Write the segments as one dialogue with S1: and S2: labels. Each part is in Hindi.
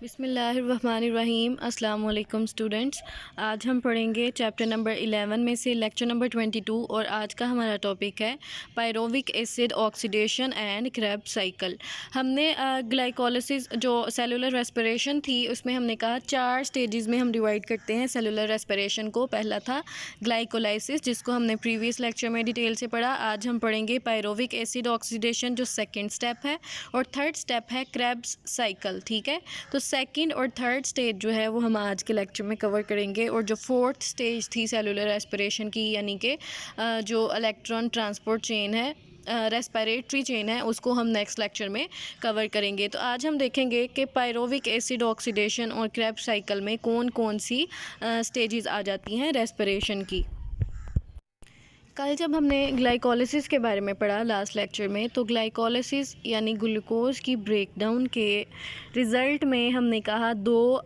S1: बिस्मिल्लाहिर्रहमानिर्रहीम। अस्सलाम वालेकुम स्टूडेंट्स। आज हम पढ़ेंगे चैप्टर नंबर 11 में से लेक्चर नंबर 22 और आज का हमारा टॉपिक है pyruvic acid oxidation and Krebs cycle. हमने ग्लाइकोलिसिस जो सेलुलर रेस्पिरेशन थी उसमें हमने कहा 4 स्टेजेस में हम डिवाइड करते हैं सेलुलर रेस्पिरेशन को। पहला था ग्लाइकोलाइसिस जिसको हमने प्रीवियस लेक्चर में डिटेल से पढ़ा। आज हम पढ़ेंगे पायरोविक एसिड ऑक्सीडेशन जो सेकेंड स्टेप है, और थर्ड स्टेप है क्रेब्स साइकिल। ठीक है, तो सेकंड और थर्ड स्टेज जो है वो हम आज के लेक्चर में कवर करेंगे, और जो फोर्थ स्टेज थी सेलुलर रेस्पिरेशन की, यानी कि जो इलेक्ट्रॉन ट्रांसपोर्ट चेन है, रेस्पिरेटरी चेन है, उसको हम नेक्स्ट लेक्चर में कवर करेंगे। तो आज हम देखेंगे कि पायरोविक एसिड ऑक्सीडेशन और क्रेब्स साइकिल में कौन कौन सी स्टेजेस आ जाती हैं रेस्पिरेशन की। कल जब हमने ग्लाइकोलिसिस के बारे में पढ़ा लास्ट लेक्चर में, तो ग्लाइकोलिसिस यानी ग्लूकोज की ब्रेकडाउन के रिज़ल्ट में हमने कहा 2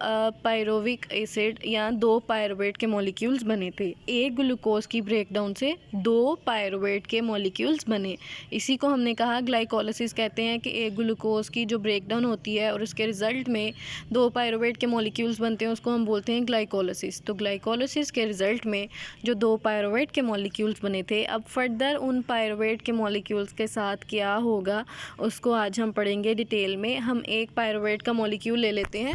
S1: पायरोविक एसिड या 2 पायरुवेट के मॉलिक्यूल्स बने थे। एक ग्लूकोज की ब्रेकडाउन से 2 पायरुवेट के मॉलिक्यूल्स बने। इसी को हमने कहा ग्लाइकोलिसिस कहते हैं कि एक ग्लूकोज की जो ब्रेकडाउन होती है और उसके रिज़ल्ट में 2 पायरुवेट के मॉलिक्यूल्स बनते हैं, उसको हम बोलते हैं ग्लाइकोलिसिस। तो ग्लाइकोलिसिस के रिज़ल्ट में जो 2 पायरुवेट के मॉलिक्यूल्स बने थे, अब फर्दर उन पायरुवेट के मॉलिक्यूल्स के साथ क्या होगा उसको आज हम पढ़ेंगे डिटेल में। हम एक पायरुवेट का मॉलिक्यूल ले लेते हैं,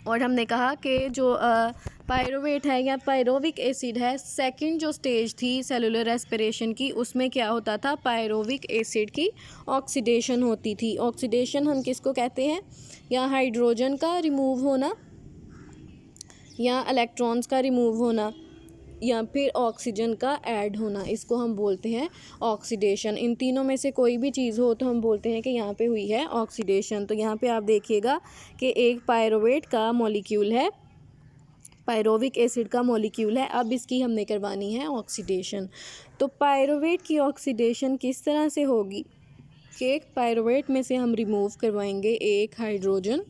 S1: और हमने कहा कि जो पायरुवेट है या पायरोविक एसिड है, सेकंड जो स्टेज थी सेलुलर रेस्पिरेशन की, उसमें क्या होता था, पायरोविक एसिड की ऑक्सीडेशन होती थी। ऑक्सीडेशन हम किसको कहते हैं, या हाइड्रोजन का रिमूव होना, या इलेक्ट्रॉन्स का रिमूव होना, या फिर ऑक्सीजन का ऐड होना, इसको हम बोलते हैं ऑक्सीडेशन। इन तीनों में से कोई भी चीज़ हो तो हम बोलते हैं कि यहाँ पे हुई है ऑक्सीडेशन। तो यहाँ पे आप देखिएगा कि एक पायरुवेट का मॉलिक्यूल है, पायरोविक एसिड का मॉलिक्यूल है, अब इसकी हमने करवानी है ऑक्सीडेशन। तो पायरुवेट की ऑक्सीडेशन किस तरह से होगी कि एक पायरुवेट में से हम रिमूव करवाएंगे एक हाइड्रोजन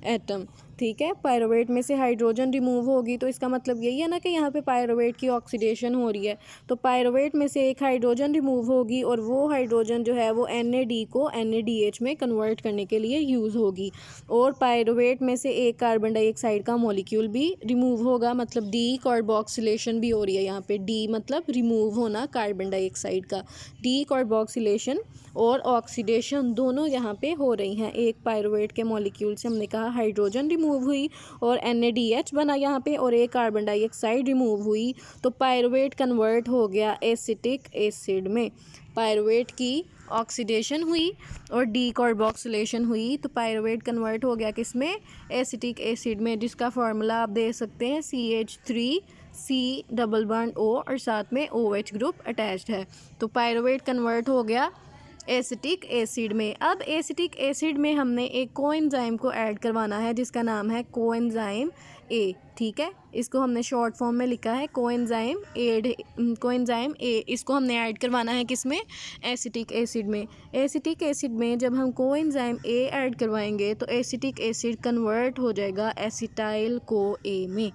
S1: एटम। ठीक है, पायरुवेट में से हाइड्रोजन रिमूव होगी, तो इसका मतलब यही है ना कि यहाँ पे पायरुवेट की ऑक्सीडेशन हो रही है। तो पायरुवेट में से एक हाइड्रोजन रिमूव होगी, और वो हाइड्रोजन जो है वो NAD को NADH में कन्वर्ट करने के लिए यूज़ होगी। और पायरुवेट में से एक कार्बन डाइऑक्साइड का मॉलिक्यूल भी रिमूव होगा, मतलब डी कार्बोक्सिलेशन भी हो रही है यहाँ पे। डी मतलब रिमूव होना कार्बन डाइऑक्साइड का। डी कार्बोक्सिलेशन और ऑक्सीडेशन दोनों यहाँ पे हो रही हैं। एक पायरुवेट के मॉलिक्यूल से हमने कहा हाइड्रोजन रिमूव हुई और NADH बना यहाँ पे, और एक कार्बन डाइऑक्साइड रिमूव हुई, तो पायरुवेट कन्वर्ट हो गया एसिटिक एसिड में। पायरुवेट की ऑक्सीडेशन हुई और डी कार्बोक्सिलेशन हुई, तो पायरुवेट कन्वर्ट हो गया किस में, एसिटिक एसिड में, जिसका फार्मूला आप दे सकते हैं CH3C डबल बॉन्ड O और साथ में OH ग्रुप अटैच्ड है। तो पायरुवेट कन्वर्ट हो गया एसिटिक एसिड में। अब एसिटिक एसिड में हमने एक कोएंजाइम को ऐड करवाना है जिसका नाम है कोएंजाइम A। ठीक है, इसको हमने शॉर्ट फॉर्म में लिखा है कोएंजाइम A। इसको हमने ऐड करवाना है किसमें, एसिटिक एसिड में। एसिटिक एसिड में जब हम कोएंजाइम A ऐड करवाएंगे तो एसिटिक एसिड कन्वर्ट हो जाएगा एसिटाइल को A में।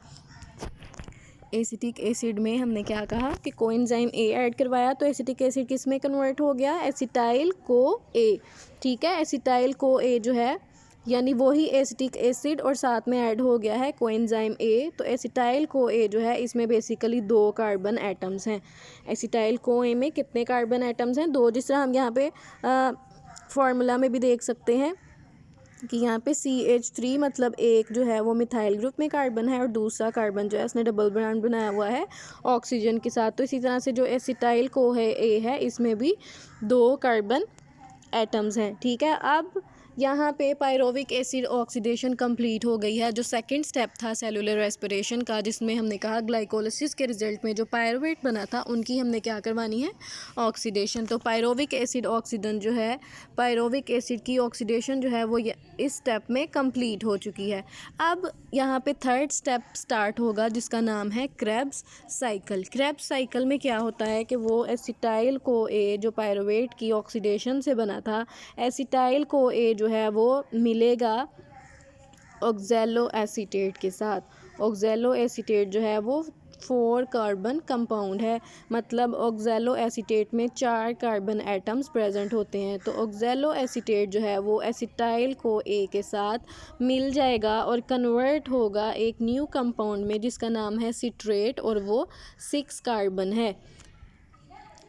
S1: एसिटिक एसिड में हमने क्या कहा कि कोएंजाइम A ऐड करवाया, तो एसिटिक एसिड किस में कन्वर्ट हो गया, एसिटाइल को A। ठीक है, एसिटाइल को A जो है यानी वही एसिटिक एसिड और साथ में ऐड हो गया है कोएंजाइम A। तो एसिटाइल को A जो है इसमें बेसिकली 2 कार्बन एटम्स हैं। एसिटाइल को A में कितने कार्बन एटम्स हैं, 2, जिस तरह हम यहाँ पे फार्मूला में भी देख सकते हैं कि यहाँ पे CH3 मतलब एक जो है वो मिथाइल ग्रुप में कार्बन है, और दूसरा कार्बन जो है उसने डबल बॉन्ड बनाया हुआ है ऑक्सीजन के साथ। तो इसी तरह से जो एसिटाइल को है A है, इसमें भी 2 कार्बन एटम्स हैं। ठीक है, अब यहाँ पे पायरोविक एसिड ऑक्सीडेशन कंप्लीट हो गई है। जो सेकंड स्टेप था सेलुलर रेस्पिरेशन का, जिसमें हमने कहा ग्लाइकोलिसिस के रिजल्ट में जो पायरुवेट बना था उनकी हमने क्या करवानी है, ऑक्सीडेशन। तो पायरोविक एसिड ऑक्सीजन जो है, पायरोविक एसिड की ऑक्सीडेशन जो है वो इस स्टेप में कंप्लीट हो चुकी है। अब यहाँ पे थर्ड स्टेप स्टार्ट होगा जिसका नाम है क्रेब्स साइकिल। क्रेब्स साइकिल में क्या होता है कि वो एसिटाइल को A जो पायरुवेट की ऑक्सीडेशन से बना था, एसिटाइल को A जो है वो मिलेगा ऑक्सैलो एसीटेट के साथ। ऑक्सैलो एसीटेट जो है वो 4 कार्बन कंपाउंड है, मतलब ऑक्जेलो एसीटेट में 4 कार्बन एटम्स प्रेजेंट होते हैं। तो ऑक्जेलो एसीटेट जो है वो एसिटाइल को ए के साथ मिल जाएगा और कन्वर्ट होगा एक न्यू कंपाउंड में जिसका नाम है सिट्रेट, और वो 6 कार्बन है।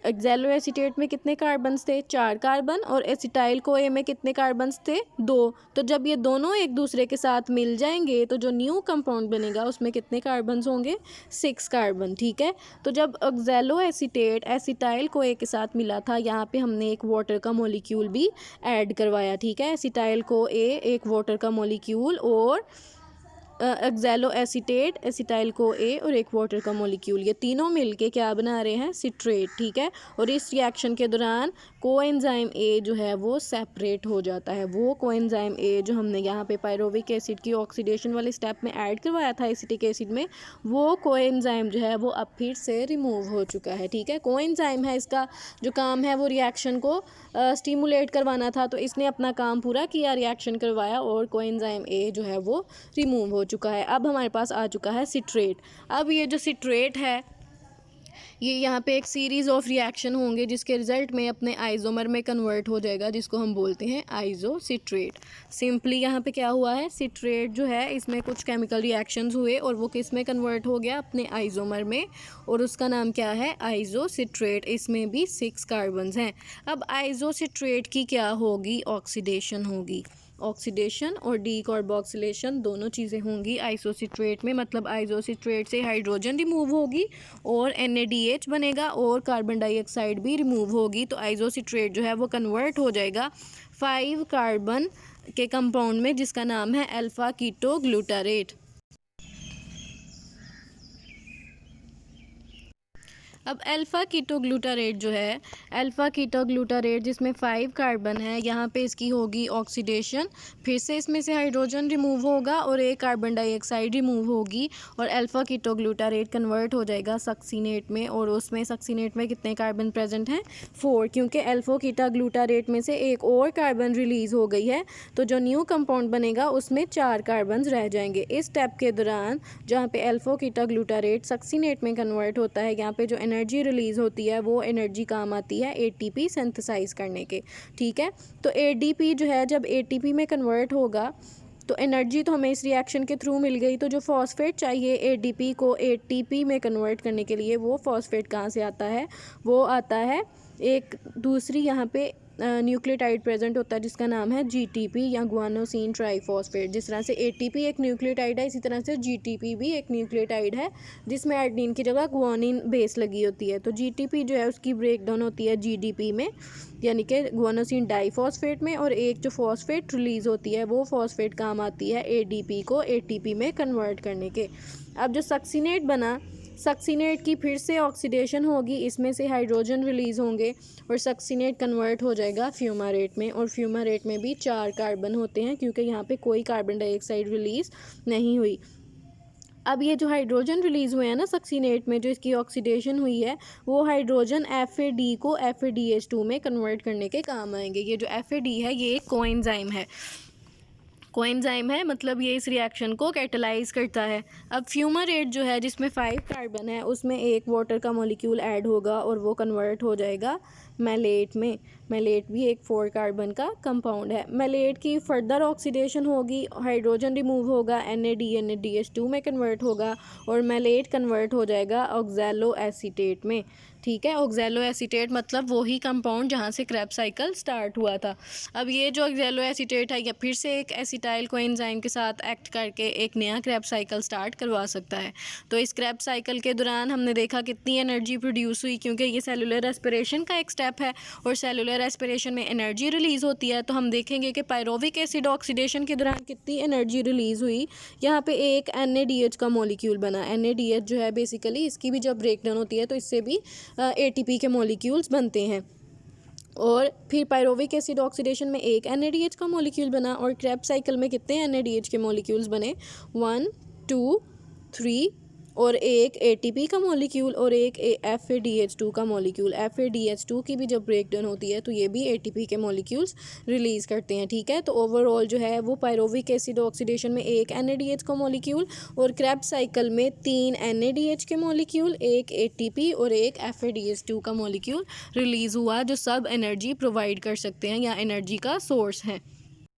S1: ऑक्जेलो एसीटेट में कितने कार्बन्स थे? 4 कार्बन, और एसिटाइल को ए में कितने कार्बन्स थे? 2। तो जब ये दोनों एक दूसरे के साथ मिल जाएंगे तो जो न्यू कंपाउंड बनेगा उसमें कितने कार्बन्स होंगे? 6 कार्बन। ठीक है, तो जब ऑक्जेलो एसीटेट एसिटाइल को ए के साथ मिला था, यहाँ पे हमने एक वाटर का मॉलिक्यूल भी ऐड करवाया। ठीक है, एसिटाइल को ए एक वाटर का मॉलिक्यूल, और ऑक्जेलो एसीटेट एसिटाइल को ए और एक वाटर का मॉलिक्यूल, ये तीनों मिलके क्या बना रहे हैं? सिट्रेट। ठीक है, और इस रिएक्शन के दौरान कोएंजाइम ए जो है वो सेपरेट हो जाता है। वो कोएंजाइम ए जो हमने यहाँ पे पायरोविक एसिड की ऑक्सीडेशन वाले स्टेप में ऐड करवाया था एसिटिक एसिड में, वो कोएंजाइम जो है वो अब फिर से रिमूव हो चुका है। ठीक है, कोएंजाइम है, इसका जो काम है वो रिएक्शन को स्टिमुलेट करवाना था, तो इसने अपना काम पूरा किया, रिएक्शन करवाया, और कोएंजाइम ए जो है वो रिमूव हो चुका है। अब हमारे पास आ चुका है सिट्रेट। अब ये जो सिट्रेट है ये यहाँ पे एक सीरीज़ ऑफ रिएक्शन होंगे जिसके रिजल्ट में अपने आइसोमर में कन्वर्ट हो जाएगा, जिसको हम बोलते हैं आइसोसिट्रेट। सिंपली यहाँ पे क्या हुआ है? सिट्रेट जो है इसमें कुछ केमिकल रिएक्शंस हुए और वो किस में कन्वर्ट हो गया? अपने आइसोमर में, और उसका नाम क्या है? आइसोसिट्रेट। इसमें भी 6 कार्बन्स हैं। अब आइसोसिट्रेट की क्या होगी? ऑक्सीडेशन होगी। ऑक्सीडेशन और डीकार्बोक्सिलेशन दोनों चीज़ें होंगी आइसोसिट्रेट में, मतलब आइसोसिट्रेट से हाइड्रोजन रिमूव होगी और NaDH बनेगा और कार्बन डाइऑक्साइड भी रिमूव होगी। तो आइसोसिट्रेट जो है वो कन्वर्ट हो जाएगा 5 कार्बन के कंपाउंड में जिसका नाम है अल्फा कीटो ग्लूटारेट। अब अल्फ़ा कीटोग्लूटारेट जो है, अल्फ़ा कीटोग्लूटारेट जिसमें 5 कार्बन है, यहाँ पे इसकी होगी ऑक्सीडेशन, फिर से इसमें से हाइड्रोजन रिमूव होगा और एक कार्बन डाइऑक्साइड रिमूव होगी, और अल्फ़ा कीटोग्लूटारेट कन्वर्ट हो जाएगा सक्सीनेट में, और उसमें सक्सीनेट में कितने कार्बन प्रेजेंट हैं? 4, क्योंकि अल्फ़ा कीटोग्लूटारेट में से एक और कार्बन रिलीज़ हो गई है, तो जो न्यू कंपाउंड बनेगा उसमें 4 कार्बन रह जाएंगे। इस स्टेप के दौरान जहाँ पे अल्फ़ा कीटोग्लूटारेट सक्सीनेट में कन्वर्ट होता है, यहाँ पे जो एनर्जी रिलीज़ होती है वो एनर्जी काम आती है ATP सिंथेसाइज करने के। ठीक है, तो ADP जो है जब ATP में कन्वर्ट होगा तो एनर्जी तो हमें इस रिएक्शन के थ्रू मिल गई, तो जो फॉस्फेट चाहिए ADP को ATP में कन्वर्ट करने के लिए, वो फॉस्फेट कहाँ से आता है? वो आता है एक दूसरी यहाँ पे न्यूक्लियोटाइड प्रेजेंट होता है जिसका नाम है GTP या गुआनोसिन ट्राइफॉस्फेट। जिस तरह से ATP एक न्यूक्लियोटाइड है, इसी तरह से GTP भी एक न्यूक्लियोटाइड है जिसमें एडेनिन की जगह गुआनिन बेस लगी होती है। तो GTP जो है उसकी ब्रेक डाउन होती है GDP में, यानी कि गुआनोसिन डाइफॉस्फेट में, और एक जो फॉस्फेट रिलीज़ होती है वो फॉस्फेट काम आती है ADP को ATP में कन्वर्ट करने के। अब जो सक्सीनेट बना, सक्सीनेट की फिर से ऑक्सीडेशन होगी, इसमें से हाइड्रोजन रिलीज़ होंगे और सक्सीनेट कन्वर्ट हो जाएगा फ्यूमारेट में, और फ्यूमारेट में भी 4 कार्बन होते हैं क्योंकि यहाँ पे कोई कार्बन डाइऑक्साइड रिलीज़ नहीं हुई। अब ये जो हाइड्रोजन रिलीज़ हुए हैं ना सक्सीनेट में, जो इसकी ऑक्सीडेशन हुई है, वो हाइड्रोजन FAD को FADH2 में कन्वर्ट करने के काम आएंगे। ये जो FAD है ये एक कोएंजाइम है, कोएंजाइम है, मतलब ये इस रिएक्शन को कैटेलाइज करता है। अब फ्यूमारेट जो है जिसमें 5 कार्बन है उसमें एक वाटर का मॉलिक्यूल ऐड होगा और वो कन्वर्ट हो जाएगा मैलेट में। मैलेट भी एक 4 कार्बन का कंपाउंड है। मैलेट की फर्दर ऑक्सीडेशन होगी, हाइड्रोजन रिमूव होगा, NADH2 में कन्वर्ट होगा और मैलेट कन्वर्ट हो जाएगा ऑक्जेलो एसीटेट में। ठीक है, ऑक्जेलो एसीटेट मतलब वही कंपाउंड जहाँ से क्रेब्स साइकिल स्टार्ट हुआ था। अब ये जो ऑक्जेलो एसीटेट है या फिर से एक एसिटाइल कोएंजाइम के साथ एक्ट करके एक नया क्रेब्स साइकिल स्टार्ट करवा सकता है। तो इस क्रेब्स साइकिल के दौरान हमने देखा कितनी एनर्जी प्रोड्यूस हुई, क्योंकि ये सेलुलर रेस्पिरेशन का एक स्टेप है और सेलुलर रेस्पिरेशन में एनर्जी रिलीज़ होती है। तो हम देखेंगे कि पायरोविक एसिड ऑक्सीडेशन के दौरान कितनी एनर्जी रिलीज़ हुई। यहाँ पे एक NaDH का मॉलिक्यूल बना। NaDH जो है बेसिकली इसकी भी जब ब्रेकडाउन होती है तो इससे भी ATP के मॉलिक्यूल्स बनते हैं, और फिर पायरोविक एसिड ऑक्सीडेशन में एक NaDH का मॉलिक्यूल बना, और क्रेब्स साइकिल में कितने NaDH के मॉलिक्यूल्स बने? 1 2 3 और एक ATP का मॉलिक्यूल और एक FADH2 का मॉलिक्यूल। FADH2 की भी जब ब्रेक डाउन होती है तो ये भी ATP के मॉलिक्यूल्स रिलीज़ करते हैं, ठीक है। तो ओवरऑल जो है वो पायरोविक एसिड ऑक्सीडेशन में एक NADH का मॉलिक्यूल और क्रेब्स साइकिल में 3 NADH के मॉलिक्यूल, एक ATP और एक FADH2 का मॉलिक्यूल रिलीज़ हुआ, जो सब एनर्जी प्रोवाइड कर सकते हैं या एनर्जी का सोर्स है।